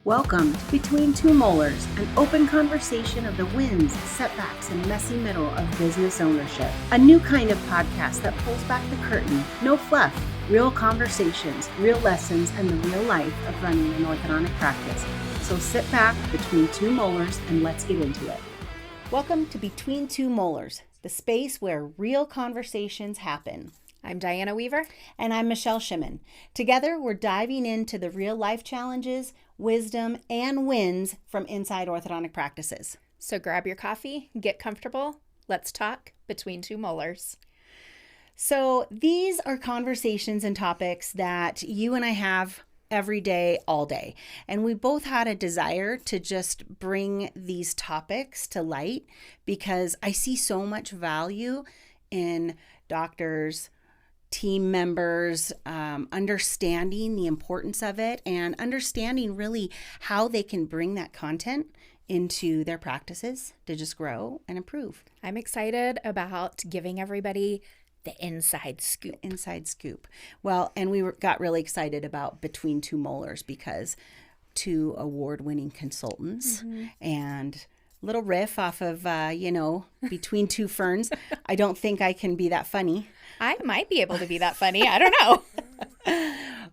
Welcome to Between Two Molars, an open conversation of the wins, setbacks, and messy middle of business ownership. A new kind of podcast that pulls back the curtain. No fluff, real conversations, real lessons, and the real life of running an orthodontic practice. So sit back between two molars and let's get into it. Welcome to Between Two Molars, the space where real conversations happen. I'm Diana Weaver. And I'm Michelle Shimmin. Together, we're diving into the real life challenges, wisdom, and wins from inside orthodontic practices. So grab your coffee, get comfortable. Let's talk Between Two Molars. So these are conversations and topics that you and I have every day, all day. And we both had a desire to just bring these topics to light because I see so much value in doctors, team members, understanding the importance of it and understanding really how they can bring that content into their practices to just grow and improve. I'm excited about giving everybody the inside scoop. Inside scoop. Well, and we got really excited about Between Two Molars because two award-winning consultants and little riff off of, Between Two Ferns. I don't think I can be that funny. I might be able to be that funny. I don't know.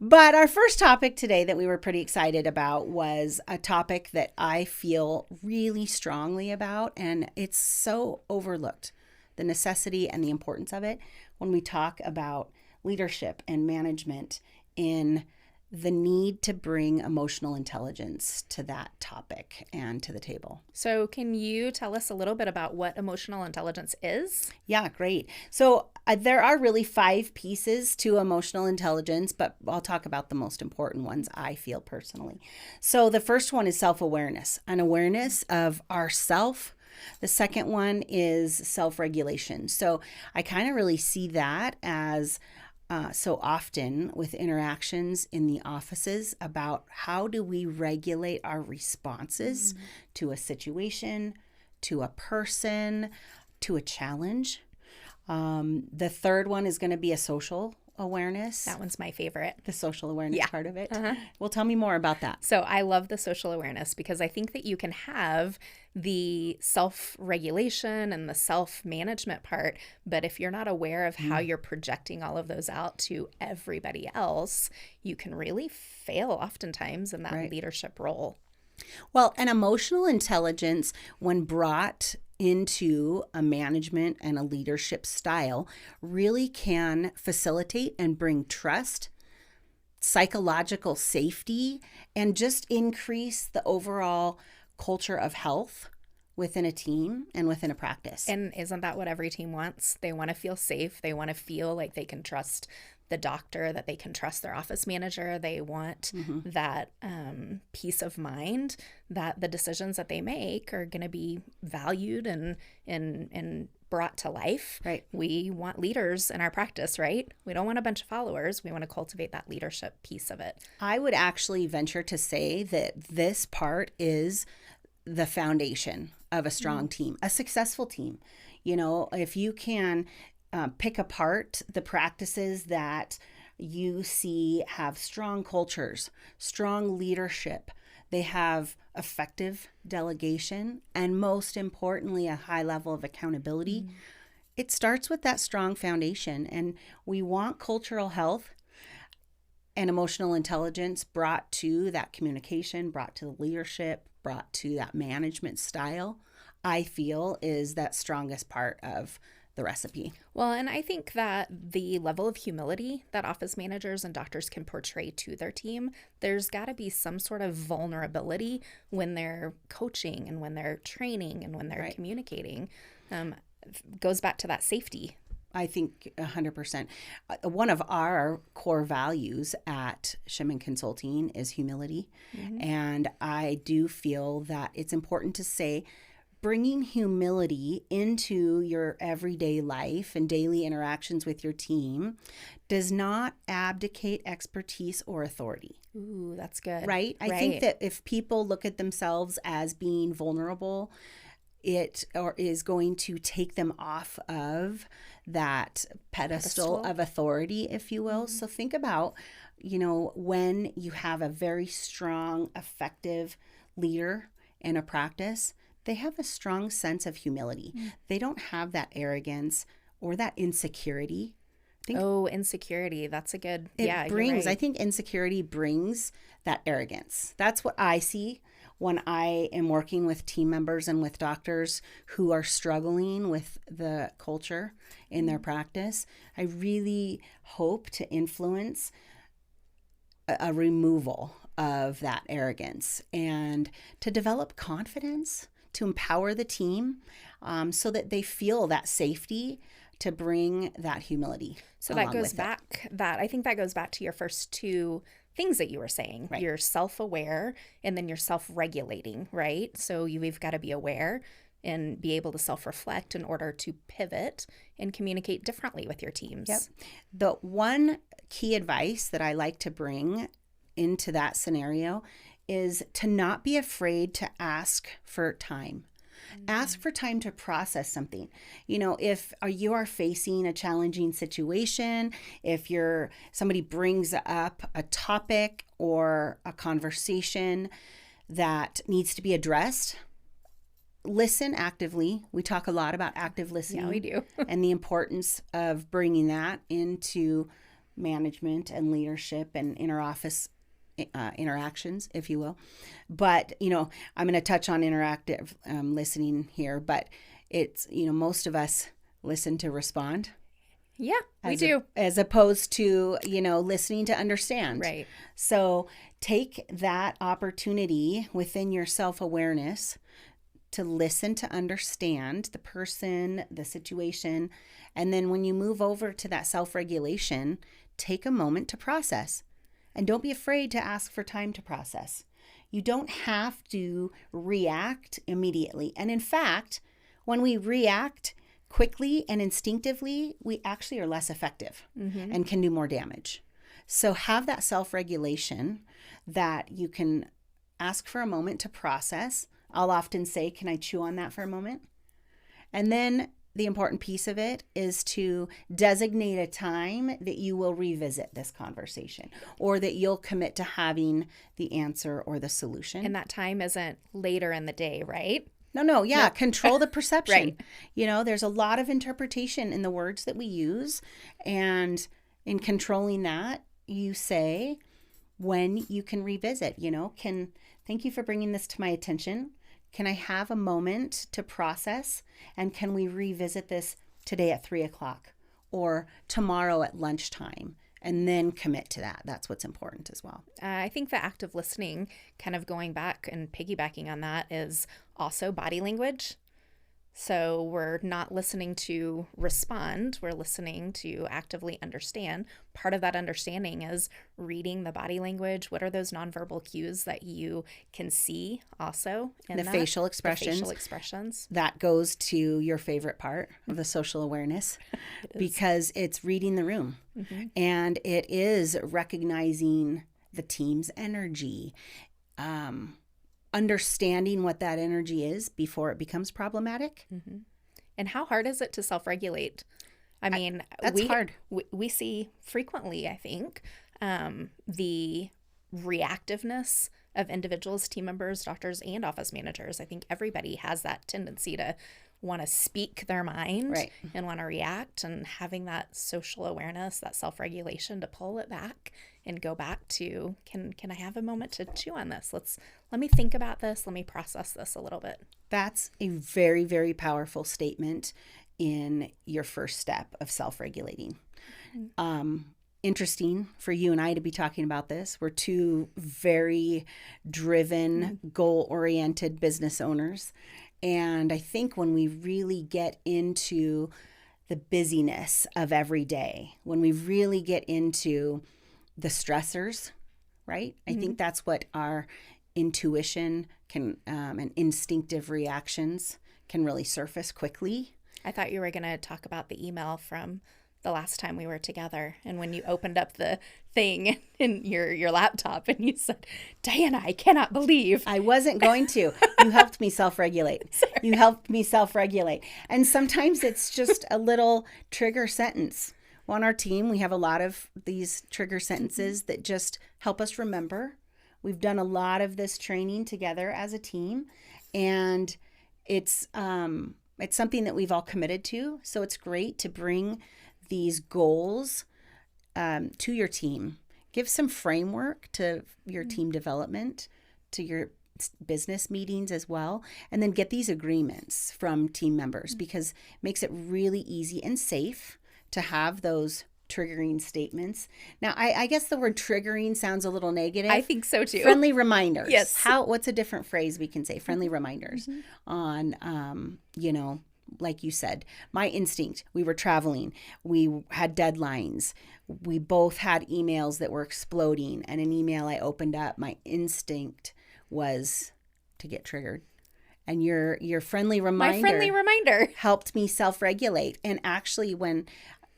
But our first topic today that we were pretty excited about was a topic that I feel really strongly about, and it's so overlooked, the necessity and the importance of it when we talk about leadership and management in the need to bring emotional intelligence to that topic and to the table. So can you tell us a little bit about what emotional intelligence is? Yeah, great. So there are really 5 pieces to emotional intelligence, but I'll talk about the most important ones I feel personally. So the first one is self-awareness, an awareness of ourself. The second one is self-regulation. So I kind of really see that as so often with interactions in the offices about how do we regulate our responses to a situation, to a person, to a challenge. The third one is going to be a social awareness. That one's my favorite. The social awareness part of it. Uh-huh. Well, tell me more about that. So I love the social awareness because I think that you can have the self-regulation and the self-management part, but if you're not aware of how you're projecting all of those out to everybody else, you can really fail oftentimes in that leadership role. Well, an emotional intelligence, when brought into a management and a leadership style, really can facilitate and bring trust, psychological safety, and just increase the overall culture of health within a team and within a practice. And isn't that what every team wants? They want to feel safe. They want to feel like they can trust the doctor, that they can trust their office manager. They want that peace of mind that the decisions that they make are going to be valued and brought to life. Right. We want leaders in our practice, right? We don't want a bunch of followers. We want to cultivate that leadership piece of it. I would actually venture to say that this part is the foundation of a strong team, a successful team. You know, if you can pick apart the practices that you see have strong cultures, strong leadership, they have effective delegation, and most importantly, a high level of accountability. It starts with that strong foundation, and we want cultural health and emotional intelligence brought to that communication, brought to the leadership, brought to that management style, I feel is that strongest part of the recipe. Well, and I think that the level of humility that office managers and doctors can portray to their team, there's got to be some sort of vulnerability when they're coaching and when they're training and when they're communicating. Goes back to that safety. I think 100%. One of our core values at Shimmin Consulting is humility. And I do feel that it's important to say bringing humility into your everyday life and daily interactions with your team does not abdicate expertise or authority. Ooh, that's good. Right? I think that if people look at themselves as being vulnerable, it is going to take them off of that pedestal of authority, if you will. So think about when you have a very strong, effective leader in a practice, they have a strong sense of humility. They don't have that arrogance or that insecurity. Insecurity. That's a good, you're right. I think insecurity brings that arrogance. That's what I see when I am working with team members and with doctors who are struggling with the culture in their practice. I really hope to influence a removal of that arrogance and to develop confidence, to empower the team so that they feel that safety to bring that humility. So that goes back, I think that goes back to your first two things that you were saying. Right. You're self-aware and then you're self-regulating, right? So you've got to be aware and be able to self-reflect in order to pivot and communicate differently with your teams. Yep. The one key advice that I like to bring into that scenario is to not be afraid to ask for time. Ask for time to process something. If you are facing a challenging situation, if somebody brings up a topic or a conversation that needs to be addressed, listen actively. We talk a lot about active listening. Yeah, we do. And the importance of bringing that into management and leadership and interoffice interactions, if you will. But, I'm going to touch on interactive listening here, but it's, most of us listen to respond. Yeah, we do. As opposed to, listening to understand. Right. So take that opportunity within your self-awareness to listen to understand the person, the situation. And then when you move over to that self-regulation, take a moment to process. And don't be afraid to ask for time to process. You don't have to react immediately. And in fact, when we react quickly and instinctively, we actually are less effective and can do more damage. So have that self-regulation that you can ask for a moment to process. I'll often say, can I chew on that for a moment? And then the important piece of it is to designate a time that you will revisit this conversation or that you'll commit to having the answer or the solution. And that time isn't later in the day, right? No. Control the perception. Right. There's a lot of interpretation in the words that we use. And in controlling that, you say when you can revisit, thank you for bringing this to my attention. Can I have a moment to process? And can we revisit this today at 3:00 or tomorrow at lunchtime? And then commit to that. That's what's important as well. I think the active listening, kind of going back and piggybacking on that, is also body language. So we're not listening to respond, we're listening to actively understand. Part of that understanding is reading the body language. What are those nonverbal cues that you can see also? The facial expressions. The facial expressions. That goes to your favorite part of the social awareness because it's reading the room. And it is recognizing the team's energy, understanding what that energy is before it becomes problematic. And how hard is it to self-regulate? I mean, that's hard. We see frequently, I think, the reactiveness of individuals, team members, doctors, and office managers. I think everybody has that tendency to want to speak their mind and want to react, and having that social awareness, that self-regulation to pull it back and go back to, can I have a moment to chew on this? Let me think about this. Let me process this a little bit. That's a very, very powerful statement in your first step of self-regulating. Interesting for you and I to be talking about this. We're two very driven, goal-oriented business owners. And I think when we really get into the busyness of every day, when we really get into the stressors, right? I think that's what our intuition can and instinctive reactions can really surface quickly. I thought you were going to talk about the email from the last time we were together, and when you opened up the thing in your laptop and you said, Diana, I cannot believe. I wasn't going to. You helped me self-regulate. You helped me self-regulate. And sometimes it's just a little trigger sentence on our team, we have a lot of these trigger sentences that just help us remember. We've done a lot of this training together as a team, and it's something that we've all committed to. So it's great to bring these goals to your team. Give some framework to your team development, to your business meetings as well, and then get these agreements from team members, because it makes it really easy and safe to have those triggering statements. Now, I guess the word triggering sounds a little negative. I think so too. Friendly reminders. Yes. What's a different phrase we can say? Friendly reminders on, like you said, my instinct. We were traveling. We had deadlines. We both had emails that were exploding. And an email I opened up, my instinct was to get triggered. And your friendly reminder. My friendly reminder helped me self-regulate. And actually, when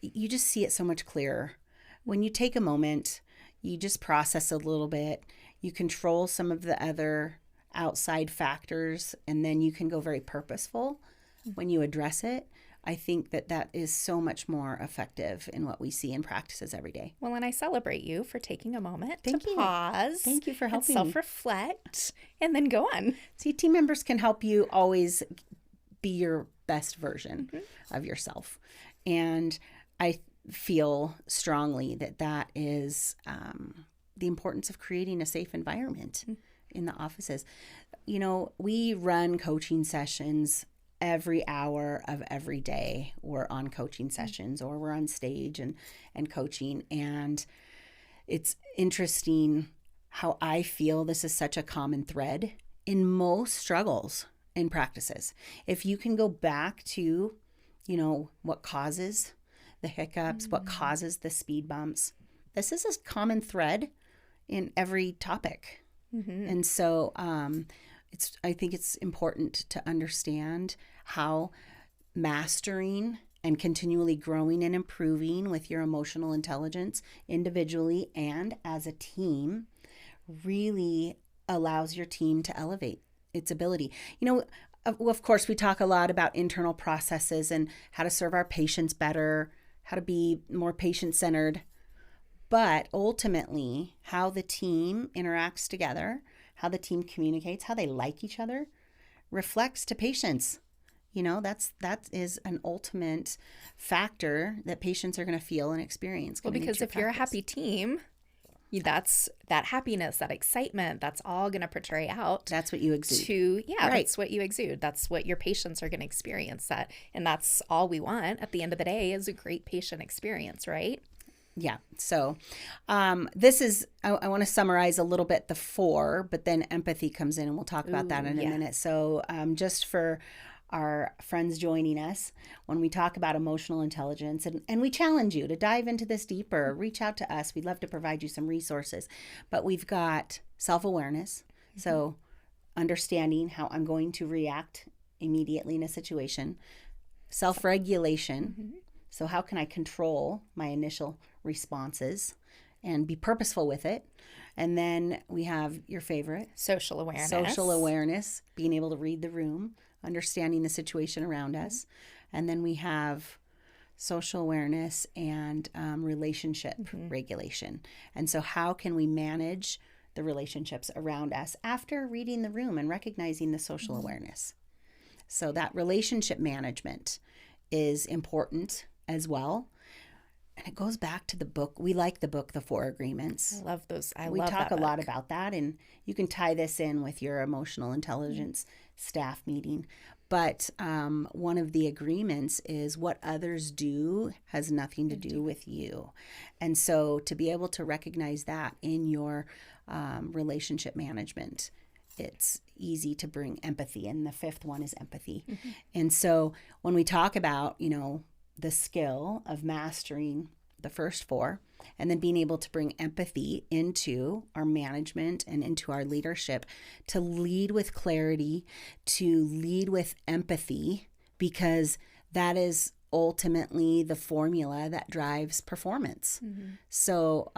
you just see it so much clearer, when you take a moment, you just process a little bit, you control some of the other outside factors, and then you can go very purposeful when you address it. I think that is so much more effective in what we see in practices every day. Well, and I celebrate you for taking a moment Thank to you. pause. Thank you for helping and me. self-reflect and then go on. See, team members can help you always be your best version of yourself. And I feel strongly that is the importance of creating a safe environment in the offices. We run coaching sessions every hour of every day. We're on coaching sessions, or we're on stage and coaching. And it's interesting how I feel this is such a common thread in most struggles in practices. If you can go back to, what causes the hiccups, what causes the speed bumps, this is a common thread in every topic. And so I think it's important to understand how mastering and continually growing and improving with your emotional intelligence individually and as a team really allows your team to elevate its ability. Of course, we talk a lot about internal processes and how to serve our patients better, how to be more patient-centered, but ultimately how the team interacts together, how the team communicates, how they like each other, reflects to patients. That is an ultimate factor that patients are going to feel and experience. Well, because if you're a happy team, that's that happiness, that excitement, that's all going to portray out. That's what you exude. Right. That's what you exude. That's what your patients are going to experience. And that's all we want at the end of the day is a great patient experience, right? Yeah. So this is, I want to summarize a little bit the 4, but then empathy comes in, and we'll talk about that in a minute. So just for our friends joining us, when we talk about emotional intelligence, and we challenge you to dive into this deeper, reach out to us. We'd love to provide you some resources. But we've got self-awareness. So understanding how I'm going to react immediately in a situation. Self-regulation. So how can I control my initial responses and be purposeful with it? And then we have your favorite. Social awareness. Social awareness, being able to read the room, understanding the situation around us. And then we have social awareness and relationship regulation. And so how can we manage the relationships around us after reading the room and recognizing the social awareness? So that relationship management is important as well. And it goes back to the book. We like the book, The 4 Agreements. I love those. We talk a lot about that, and you can tie this in with your emotional intelligence staff meeting. But one of the agreements is what others do has nothing to do with you. And so to be able to recognize that in your relationship management, it's easy to bring empathy. And the 5th one is empathy. And so when we talk about, the skill of mastering the first 4 and then being able to bring empathy into our management and into our leadership, to lead with clarity, to lead with empathy, because that is ultimately the formula that drives performance. So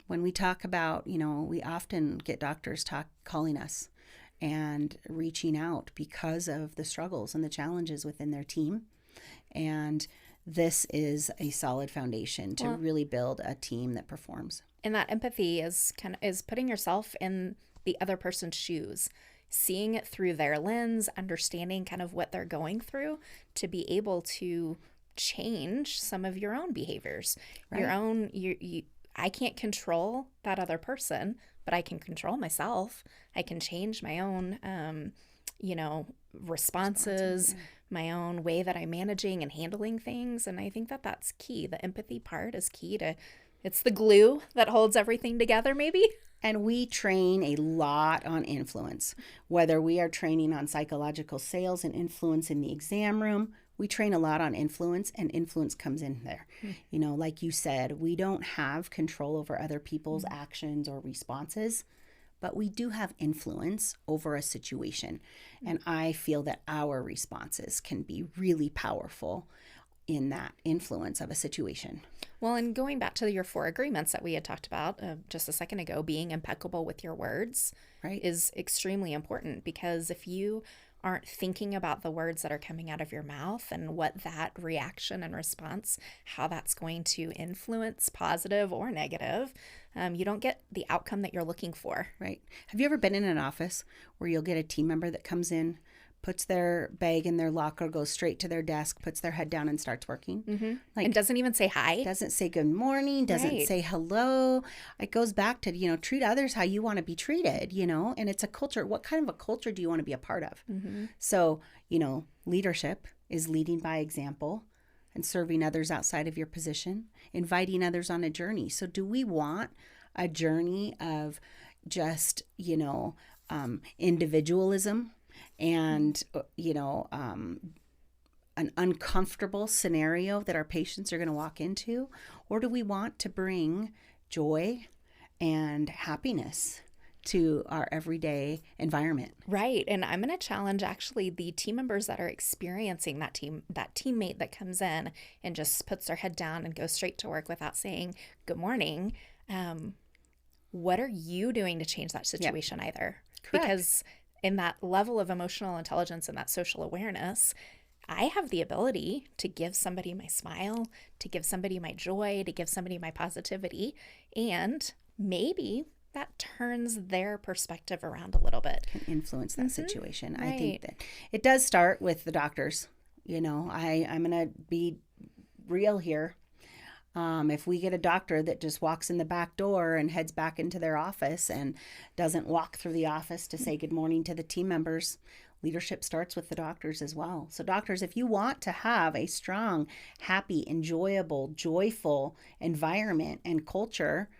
when we talk about, we often get doctors calling us and reaching out because of the struggles and the challenges within their team. And this is a solid foundation to really build a team that performs. And that empathy is putting yourself in the other person's shoes, seeing it through their lens, understanding kind of what they're going through to be able to change some of your own behaviors. Right. Your own, I can't control that other person, but I can control myself. I can change my own, responses, my own way that I'm managing and handling things. And I think that that's key. The empathy part is key to, it's the glue that holds everything together, maybe. And we train a lot on influence, whether we are training on psychological sales and influence in the exam room. We train a lot on influence, and influence comes in there. Like you said, we don't have control over other people's actions or responses, but we do have influence over a situation. And I feel that our responses can be really powerful in that influence of a situation. Well, and going back to your 4 agreements that we had talked about just a second ago, being impeccable with your words is extremely important, because if you aren't thinking about the words that are coming out of your mouth and what that reaction and response, how that's going to influence, positive or negative, you don't get the outcome that you're looking for. Right. Have you ever been in an office where you'll get a team member that comes in, puts their bag in their locker, goes straight to their desk, puts their head down and starts working? Mm-hmm. And doesn't even say hi. Doesn't say good morning, doesn't say hello. It goes back to, treat others how you want to be treated, and it's a culture. What kind of a culture do you want to be a part of? Mm-hmm. So, leadership is leading by example and serving others outside of your position, inviting others on a journey. So do we want a journey of just, individualism and, an uncomfortable scenario that our patients are going to walk into? Or do we want to bring joy and happiness to our everyday environment? Right. And I'm going to challenge actually the team members that are experiencing that teammate that comes in and just puts their head down and goes straight to work without saying good morning. What are you doing to change that situation either? Correct. Because in that level of emotional intelligence and that social awareness, I have the ability to give somebody my smile, to give somebody my joy, to give somebody my positivity, and maybe that turns their perspective around a little bit. Can influence that situation. Right. I think that it does start with the doctors. I'm going to be real here. If we get a doctor that just walks in the back door and heads back into their office and doesn't walk through the office to say good morning to the team members, leadership starts with the doctors as well. So doctors, if you want to have a strong, happy, enjoyable, joyful environment and culture,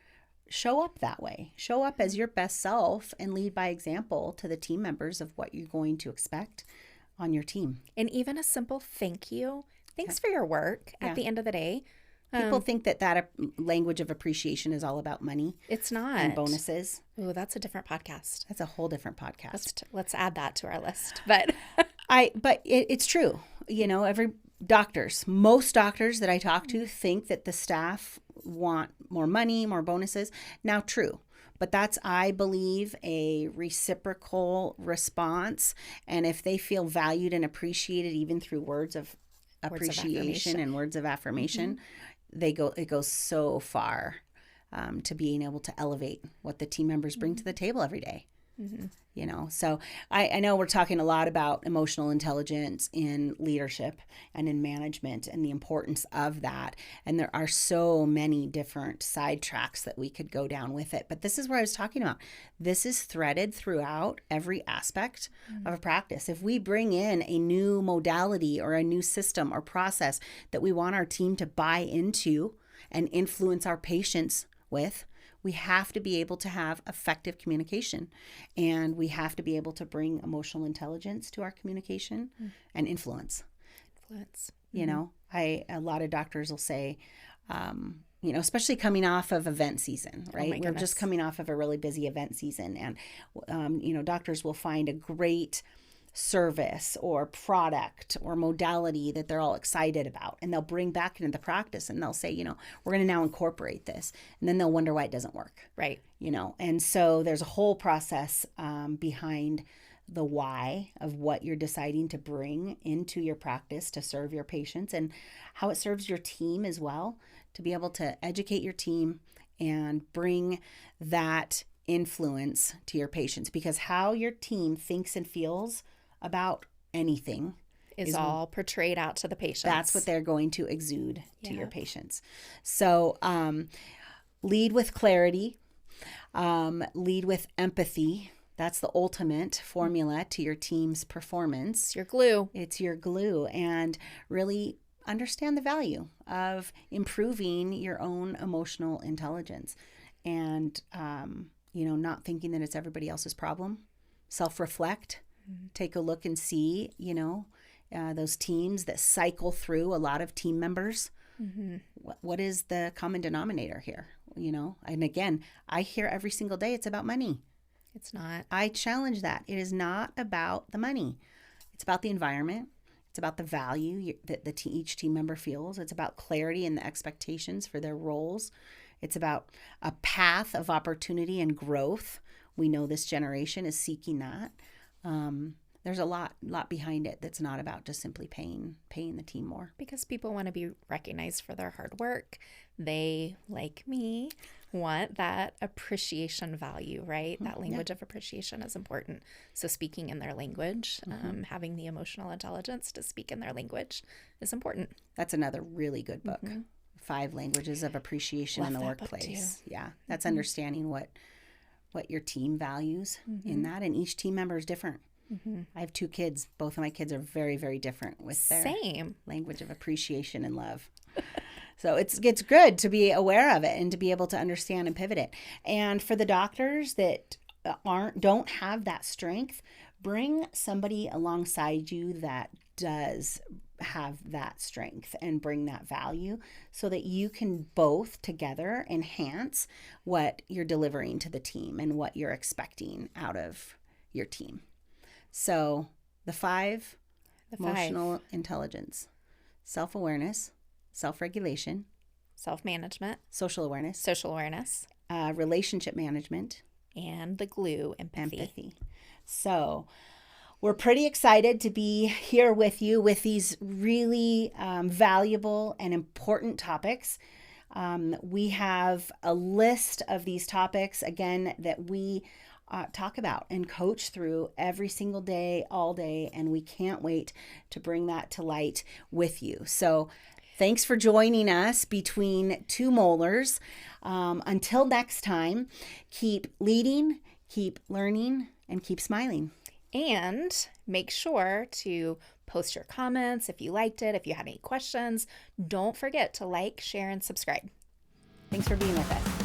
show up that way. Show up as your best self and lead by example to the team members of what you're going to expect on your team. And even a simple thank you. Thanks for your work at the end of the day. People think that language of appreciation is all about money. It's not. And bonuses. Oh, that's a different podcast. That's a whole different podcast. Let's add that to our list. But it's true. Most doctors that I talk to think that the staff want more money, more bonuses. Now, true. But that's, I believe, a reciprocal response. And if they feel valued and appreciated, even through words of appreciation and words of affirmation, it goes so far to being able to elevate what the team members bring to the table every day. So I know we're talking a lot about emotional intelligence in leadership and in management and the importance of that. And there are so many different sidetracks that we could go down with it. But this is where I was talking about. This is threaded throughout every aspect of a practice. If we bring in a new modality or a new system or process that we want our team to buy into and influence our patients with, we have to be able to have effective communication, and we have to be able to bring emotional intelligence to our communication and influence. A lot of doctors will say, especially coming off of event season, right? We're just coming off of a really busy event season, and, doctors will find a great service or product or modality that they're all excited about, and they'll bring back into the practice, and they'll say, we're going to now incorporate this, and then they'll wonder why it doesn't work. Right. And so there's a whole process behind the why of what you're deciding to bring into your practice to serve your patients, and how it serves your team as well, to be able to educate your team and bring that influence to your patients, because how your team thinks and feels about anything is all portrayed out to the patients. That's what they're going to exude to your patients. So lead with clarity, lead with empathy. That's the ultimate formula to your team's performance. It's your glue. It's your glue. And really understand the value of improving your own emotional intelligence, and not thinking that it's everybody else's problem. Self-reflect, take a look and see, those teams that cycle through a lot of team members. What is the common denominator here? And again, I hear every single day it's about money. It's not. I challenge that. It is not about the money. It's about the environment. It's about the value that each team member feels. It's about clarity and the expectations for their roles. It's about a path of opportunity and growth. We know this generation is seeking that. There's a lot behind it that's not about just simply paying the team more. Because people want to be recognized for their hard work. They, like me, want that appreciation value, right? That language of appreciation is important. So speaking in their language, having the emotional intelligence to speak in their language is important. That's another really good book. 5 Languages of Appreciation in the Workplace. Yeah, that's understanding what your team values in that, and each team member is different. I have 2 kids. Both of my kids are very, very different with their language of appreciation and love. So it's good to be aware of it and to be able to understand and pivot it. And for the doctors that don't have that strength, bring somebody alongside you that does have that strength and bring that value, so that you can both together enhance what you're delivering to the team and what you're expecting out of your team. So the 5, emotional intelligence: self-awareness, self-regulation, self-management, social awareness, relationship management, and the glue, empathy. So we're pretty excited to be here with you with these really valuable and important topics. We have a list of these topics, again, that we talk about and coach through every single day, all day, and we can't wait to bring that to light with you. So thanks for joining us Between Two Molars. Until next time, keep leading, keep learning, and keep smiling. And make sure to post your comments if you liked it, if you had any questions. Don't forget to like, share, and subscribe. Thanks for being with us.